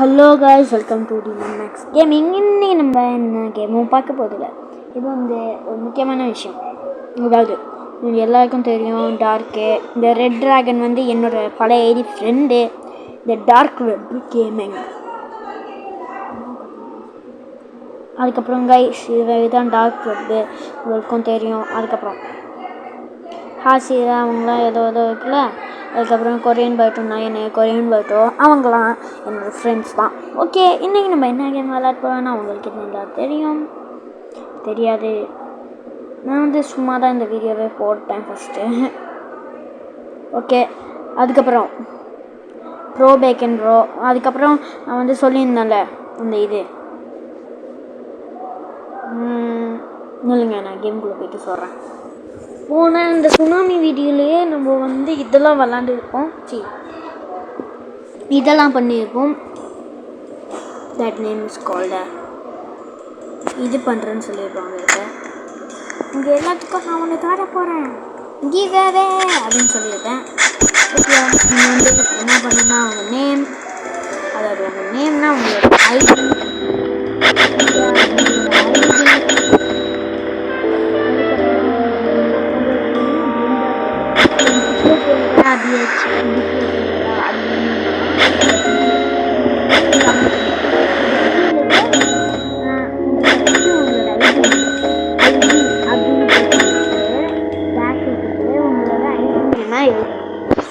Hello guys, welcome to Max gaming. இன்னைக்கு நம்ம என்ன கேமும் பார்க்க போதில்லை. இது வந்து ஒரு முக்கியமான விஷயம். அதாவது எல்லாருக்கும் தெரியும், டார்க்கு இந்த ரெட் ட்ராகன் வந்து என்னோடய பழைய ஐடி ஃப்ரெண்டு. இந்த டார்க் வெப் கேமிங். அதுக்கப்புறம் கைஸ், இதுதான் டார்க் வெப்பு, உங்களுக்கும் தெரியும். அதுக்கப்புறம் ஹாசிரா அவங்களாம் ஏதோ இருக்குல்ல. அதுக்கப்புறம் கொரியன் பைட்டோ 9 கொரியன் பைட்டோ அவங்களாம் என்னோடய ஃப்ரெண்ட்ஸ் தான். ஓகே, இன்றைக்கி நம்ம என்ன கேம் விளையாட போவேன்னா உங்களுக்கு நல்லா தெரியாது. நான் வந்து சும்மா தான் இந்த வீடியோவே போட்டேன் ஃபஸ்ட்டு. ஓகே, அதுக்கப்புறம் ப்ரோ பேக்கன் ப்ரோ. அதுக்கப்புறம் நான் வந்து சொல்லியிருந்தேன்ல அந்த இது இல்லைங்க, நான் கேம்குள்ளே போய்ட்டு சொல்கிறேன். போன இந்த சுனாமி வீடியோலேயே நம்ம வந்து இதெல்லாம் விளாண்டுருப்போம். இதெல்லாம் பண்ணியிருப்போம். தட் நேம் இஸ் கால்டு இது பண்ணுறேன்னு சொல்லியிருப்பாங்க. இதை இங்கே எல்லாத்துக்கும் நான் ஒன்று தர போகிறேன், கிவ்அவே அப்படின்னு சொல்லியிருப்பேன். ஓகே, நீங்கள் வந்து என்ன பண்ணுன்னா உங்கள் நேம், அதாவது உங்கள் நேம்னா உங்களோட ஐடி,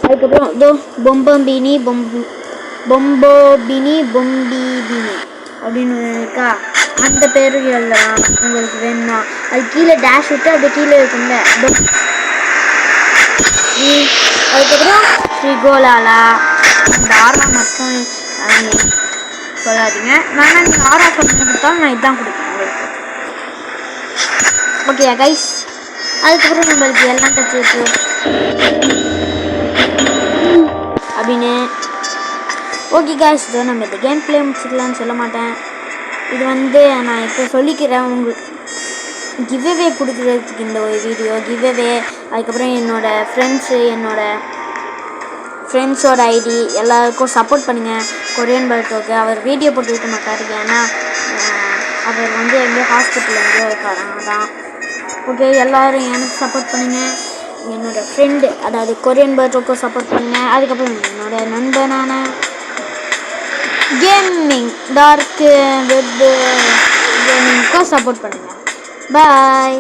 அதுக்கப்புறம் இதோ பொம்போபினி அப்படின்னு இருக்கா, அந்த பேர் எழுதலாம் உங்களுக்கு வேணுமா. அது கீழே டேஷ் விட்டு அது கீழே இருக்குங்க. அதுக்கப்புறம் ஸ்ரீகோலாலா. இந்த ஆரா மட்டும் சொல்லாதீங்க, வேணா நீங்கள் ஆரா சொல்லி கொடுத்தாலும் நான் இதுதான் கொடுப்பேன் உங்களுக்கு. ஓகே கைஸ், அதுக்கப்புறம் நம்மளுக்கு எல்லாம் கற்றுருக்கு அப்படின்னு. ஓகே கைஸ், இதோ நம்ம இந்த கேம் பிளே முடிச்சுக்கலான்னு சொல்ல மாட்டேன். இது வந்து நான் இப்போ சொல்லிக்கிறேன், உங்களுக்கு கிவ்அவே கொடுக்குறதுக்கு இந்த ஒரு வீடியோ கிவ்அவே. அதுக்கப்புறம் என்னோடய ஃப்ரெண்ட்ஸோட ஐடி எல்லாருக்கும் சப்போர்ட் பண்ணுங்கள். கொரியன் பைட்டோக்கு அவர் வீடியோ போட்டுக்கிட்ட மாட்டார், ஏன்னா அவர் வந்து எங்கேயோ ஹாஸ்பிட்டலில் எங்கேயோ இருக்காராம், அதான். ஓகே, எல்லோரும் எனக்கு சப்போர்ட் பண்ணுங்கள். என்னோடய ஃப்ரெண்டு அதாவது கொரியன் பைட்டோக்கும் சப்போர்ட் பண்ணுங்கள். அதுக்கப்புறம் என்னோடய நண்பனான கேமிங் டார்க் வெப் கேமிங்க்கும் சப்போர்ட் பண்ணுங்கள். பாய்.